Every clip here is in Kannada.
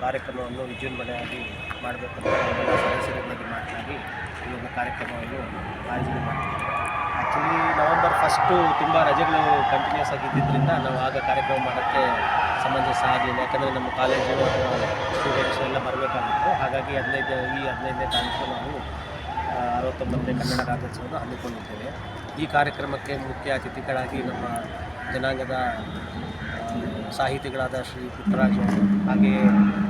ಕಾರ್ಯಕ್ರಮವನ್ನು ವಿಜೃಂಭಣೆಯಾಗಿ ಮಾಡಬೇಕಂತ ನಾವೆಲ್ಲ ಸದಸ್ಯರನ್ನಾಗಿ ಮಾತನಾಡಿ ಈ ಒಂದು ಕಾರ್ಯಕ್ರಮವನ್ನು ಆಯೋಜನೆ ಮಾಡ್ತಿದ್ದೀವಿ. ಆ್ಯಕ್ಚುಲಿ ನವಂಬರ್ 1 ತುಂಬ ರಜೆಗಳು ಕಂಟಿನ್ಯೂಸ್ ಆಗಿದ್ದರಿಂದ ನಾವು ಆಗ ಕಾರ್ಯಕ್ರಮ ಮಾಡೋಕ್ಕೆ ಸಮಂಜಸ ಆಗಲಿಲ್ಲ. ಯಾಕಂದರೆ ನಮ್ಮ ಕಾಲೇಜು ಸ್ಟೂಡೆಂಟ್ಸ್ ಎಲ್ಲ ಬರಬೇಕಾಗಿತ್ತು. ಹಾಗಾಗಿ 15ನೇ ತಾರೀಕು ನಾವು 69ನೇ ಕನ್ನಡ ರಾಜ್ಯೋತ್ಸವವನ್ನು ಹಮ್ಮಿಕೊಂಡಿದ್ದೇವೆ. ಈ ಕಾರ್ಯಕ್ರಮಕ್ಕೆ ಮುಖ್ಯ ಅತಿಥಿಗಳಾಗಿ ನಮ್ಮ ಜನಾಂಗದ ಸಾಹಿತಿಗಳಾದ ಶ್ರೀ ಪುಟ್ಟರಾಜ್ ಅವರು, ಹಾಗೆಯೇ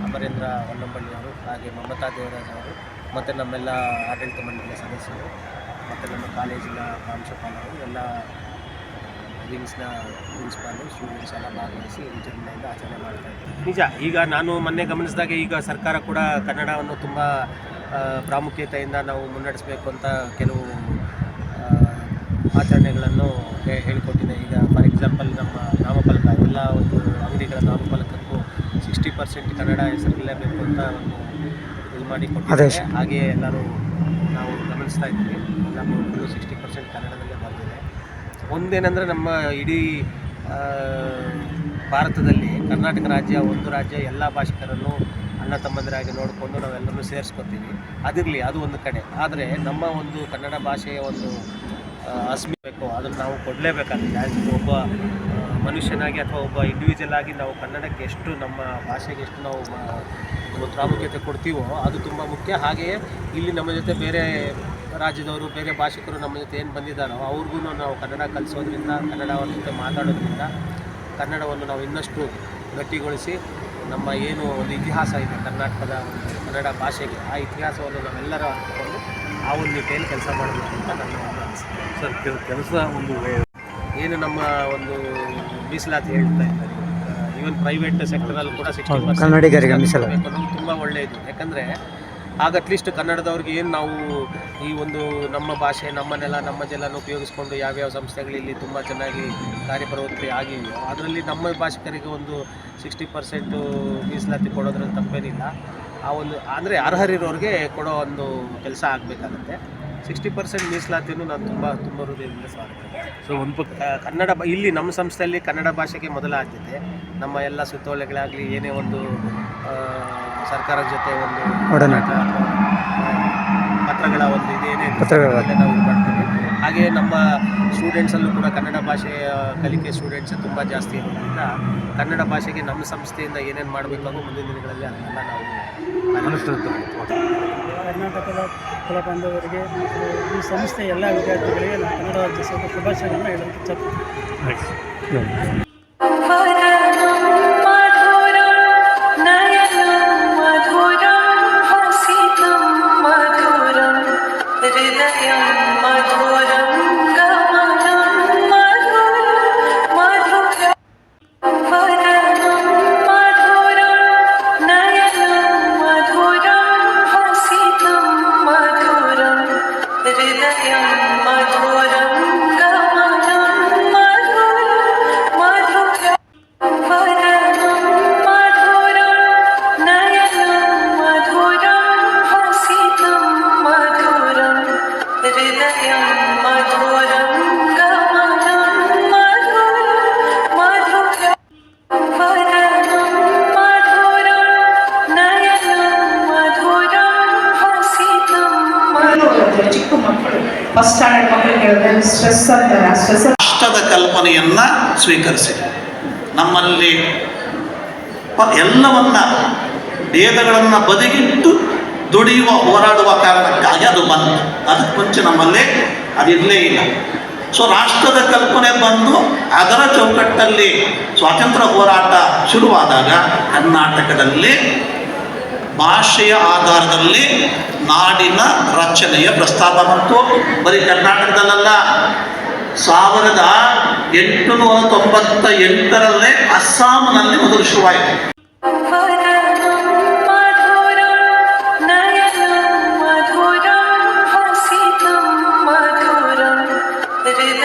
ಅಮರೇಂದ್ರ ಹೊನ್ನಂಬಳ್ಳಿ ಅವರು, ಹಾಗೆ ಮಮತಾ ದೇವರಾಜ್ ಅವರು ಮತ್ತು ನಮ್ಮೆಲ್ಲ ಆಡಳಿತ ಮಂಡಳಿಯ ಸದಸ್ಯರು ಮತ್ತು ನಮ್ಮ ಕಾಲೇಜಿನ ಪ್ರಾಂಶುಪಾಲರು, ಎಲ್ಲ ವಿಂಗ್ಸ್ನ ಪ್ರಿನ್ಸಿಪಾಲು, ಸ್ಟೂಡೆಂಟ್ಸ್ ಎಲ್ಲ ಭಾಗವಹಿಸಿ ವಿಜೃಂಭಣೆಯಿಂದ ಆಚರಣೆ ಮಾಡ್ತಾಯಿದ್ದಾರೆ. ನಿಜ, ಈಗ ನಾನು ಮೊನ್ನೆ ಗಮನಿಸಿದಾಗ ಈಗ ಸರ್ಕಾರ ಕೂಡ ಕನ್ನಡವನ್ನು ತುಂಬ ಪ್ರಾಮುಖ್ಯತೆಯಿಂದ ನಾವು ಮುನ್ನಡೆಸಬೇಕು ಅಂತ ಕೆಲವು ಆಚರಣೆಗಳನ್ನು ಹೇಳಿಕೊಟ್ಟಿದೆ. ಈಗ ಫಾರ್ ಎಕ್ಸಾಂಪಲ್ ನಮ್ಮ ನಾಮಫಲಕ, ಎಲ್ಲ ಒಂದು ಅಂಗಡಿಗಳ ನಾಮಫಲಕಕ್ಕೂ 60% ಕನ್ನಡ ಹೆಸರಿರಲೇಬೇಕು ಅಂತ ಒಂದು ಇದು ಮಾಡಿ ಕೊಟ್ಟಿದ್ದಾರೆ. ಹಾಗೆಯೇ ಎಲ್ಲರೂ ನಾವು ಗಮನಿಸ್ತಾ ಇದ್ದೀವಿ, ನಮ್ಮ 60% ಕನ್ನಡದಲ್ಲೇ ಬಂದಿದೆ. ಒಂದೇನೆಂದರೆ ನಮ್ಮ ಇಡೀ ಭಾರತದಲ್ಲಿ ಕರ್ನಾಟಕ ರಾಜ್ಯ ಒಂದು ರಾಜ್ಯ, ಎಲ್ಲ ಭಾಷಿಕರನ್ನು ಅಣ್ಣ ತಮ್ಮಂದಿರಾಗಿ ನೋಡಿಕೊಂಡು ನಾವೆಲ್ಲರೂ ಸೇರಿಸ್ಕೊತೀವಿ. ಅದಿರಲಿ, ಅದು ಒಂದು ಕಡೆ. ಆದರೆ ನಮ್ಮ ಒಂದು ಕನ್ನಡ ಭಾಷೆಯ ಒಂದು ಅಸ್ಮಿಬೇಕು, ಅದನ್ನು ನಾವು ಕೊಡಲೇಬೇಕಾಗಿದೆ. ಒಬ್ಬ ಮನುಷ್ಯನಾಗಿ ಅಥವಾ ಒಬ್ಬ ಇಂಡಿವಿಜುವಲ್ ಆಗಿ ನಾವು ಕನ್ನಡಕ್ಕೆ ಎಷ್ಟು, ನಮ್ಮ ಭಾಷೆಗೆ ಎಷ್ಟು ನಾವು ಪ್ರಾಮುಖ್ಯತೆ ಕೊಡ್ತೀವೋ ಅದು ತುಂಬ ಮುಖ್ಯ. ಹಾಗೆಯೇ ಇಲ್ಲಿ ನಮ್ಮ ಜೊತೆ ಬೇರೆ ರಾಜ್ಯದವರು, ಬೇರೆ ಭಾಷಿಕರು ನಮ್ಮ ಜೊತೆ ಏನು ಬಂದಿದ್ದಾರೋ ಅವ್ರಿಗೂ ನಾವು ಕನ್ನಡ ಕಲಿಸೋದ್ರಿಂದ, ಕನ್ನಡವನ್ನು ಜೊತೆ ಮಾತಾಡೋದ್ರಿಂದ ಕನ್ನಡವನ್ನು ನಾವು ಇನ್ನಷ್ಟು ಗಟ್ಟಿಗೊಳಿಸಿ ನಮ್ಮ ಏನು ಒಂದು ಇತಿಹಾಸ ಇದೆ ಕರ್ನಾಟಕದ ಒಂದು ಕನ್ನಡ ಭಾಷೆಗೆ, ಆ ಇತಿಹಾಸವನ್ನು ನಾವೆಲ್ಲರೂ ಅರ್ಥಕೊಂಡು ಆ ಒಂದು ನಿಟ್ಟಿನಲ್ಲಿ ಕೆಲಸ ಮಾಡಬೇಕು ಅಂತ ನನ್ನ ಒಂದು ಅನಿಸಿಕೆ. ಸರ್, ಕೆಲಸ ಒಂದು ಏನು ನಮ್ಮ ಒಂದು ಮೀಸಲಾತಿ ಹೇಳ್ತಾ ಇದ್ದಾರೆ, ಈವನ್ ಪ್ರೈವೇಟ್ ಸೆಕ್ಟರಲ್ಲಿ ಕೂಡ 60% ಕನ್ನಡಿಗರಿಗೆ ಮೀಸಲಾತಿ ತುಂಬ ಒಳ್ಳೆಯದು. ಯಾಕಂದರೆ ಆಗ ಅಟ್ಲೀಸ್ಟ್ ಕನ್ನಡದವ್ರಿಗೆ ಏನು ನಾವು ಈ ಒಂದು ನಮ್ಮ ಭಾಷೆ, ನಮ್ಮ ನೆಲ, ನಮ್ಮ ಜಲನ ಉಪಯೋಗಿಸ್ಕೊಂಡು ಯಾವ್ಯಾವ ಸಂಸ್ಥೆಗಳಲ್ಲಿ ತುಂಬ ಚೆನ್ನಾಗಿ ಕಾರ್ಯಪ್ರವೃತ್ತಿ ಆಗಿವೆಯೋ ಅದರಲ್ಲಿ ನಮ್ಮ ಭಾಷಿಕರಿಗೆ ಒಂದು 60% ಮೀಸಲಾತಿ ಕೊಡೋದ್ರಲ್ಲಿ ತಪ್ಪೇನಿಲ್ಲ. ಆ ಒಂದು ಅಂದರೆ ಅರ್ಹರಿರೋರಿಗೆ ಕೊಡೋ ಒಂದು ಕೆಲಸ ಆಗಬೇಕಾಗತ್ತೆ. 60% ಮೀಸಲಾತಿಯನ್ನು ನಾನು ತುಂಬ ಹೃದಯದಿಂದ ಸ್ವಾಗತ. ಸೊ ಒಂದು ಕನ್ನಡ ಇಲ್ಲಿ ನಮ್ಮ ಸಂಸ್ಥೆಯಲ್ಲಿ ಕನ್ನಡ ಭಾಷೆಗೆ ಮೊದಲ ಆದ್ಯತೆ. ನಮ್ಮ ಎಲ್ಲ ಸುತ್ತೋಲೆಗಳಾಗಲಿ, ಏನೇ ಒಂದು ಸರ್ಕಾರದ ಜೊತೆ ಒಂದು ಒಡನಾಟ, ಪತ್ರಗಳ ಒಂದು ಇದೇನೇ ನಾವು ಮಾಡ್ತೀವಿ. ಹಾಗೆಯೇ ನಮ್ಮ ಸ್ಟೂಡೆಂಟ್ಸಲ್ಲೂ ಕೂಡ ಕನ್ನಡ ಭಾಷೆಯ ಕಲಿಕೆ ಸ್ಟೂಡೆಂಟ್ಸ್ ತುಂಬ ಜಾಸ್ತಿ ಇರೋದ್ರಿಂದ ಕನ್ನಡ ಭಾಷೆಗೆ ನಮ್ಮ ಸಂಸ್ಥೆಯಿಂದ ಏನೇನು ಮಾಡಬೇಕು ಅನ್ನೋ ಮುಂದಿನ ದಿನಗಳಲ್ಲಿ ಅದನ್ನೆಲ್ಲ ನಾವು ಕರ್ನಾಟಕದ ಕುಲ ಬಾಂಧವರಿಗೆ ಮತ್ತು ಈ ಸಂಸ್ಥೆ ಎಲ್ಲ ವಿದ್ಯಾರ್ಥಿಗಳಿಗೆ ನಾನು ಕನ್ನಡ ರಾಜ್ಯೋತ್ಸವದ ಶುಭಾಶಯಗಳನ್ನು ಹೇಳೋದಕ್ಕೆ ಇಚ್ಛೆ ಚಿಕ್ಕ ಮಕ್ಕಳು ಫಸ್ಟ್ ಸ್ಟ್ಯಾಂಡರ್ಡ್ ಮಕ್ಕಳಿಗೆ ಸ್ಟ್ರೆಸ್ ಅಂತಾರೆ. ಆ ಸ್ಟ್ರೆಸ್ ರಾಷ್ಟ್ರದ ಕಲ್ಪನೆಯನ್ನು ಸ್ವೀಕರಿಸಿ ನಮ್ಮಲ್ಲಿ ಎಲ್ಲವನ್ನ ಭೇದಗಳನ್ನು ಬದಿಗಿಟ್ಟು ದುಡಿಯುವ ಹೋರಾಡುವ ಕಾರಣಕ್ಕಾಗಿ ಅದು ಬಂತು. ಅದಕ್ಕೆ ಮುಂಚೆ ನಮ್ಮಲ್ಲಿ ಅದಿರಲೇ ಇಲ್ಲ. ಸೊ ರಾಷ್ಟ್ರದ ಕಲ್ಪನೆ ಬಂದು ಅದರ ಚೌಕಟ್ಟಲ್ಲಿ ಸ್ವಾತಂತ್ರ್ಯ ಹೋರಾಟ ಶುರುವಾದಾಗ ಕರ್ನಾಟಕದಲ್ಲಿ ಭಾಷೆಯ ಆಧಾರದಲ್ಲಿ ನಾಡಿನ ರಚನೆಯ ಪ್ರಸ್ತಾಪ ಬಂತು. ಬರೀ ಕರ್ನಾಟಕದಲ್ಲ, 1898ರಲ್ಲೇ ಅಸ್ಸಾಂನಲ್ಲಿ ಮೊದಲು ಶುರುವಾಯಿತು. ಹೃದಯ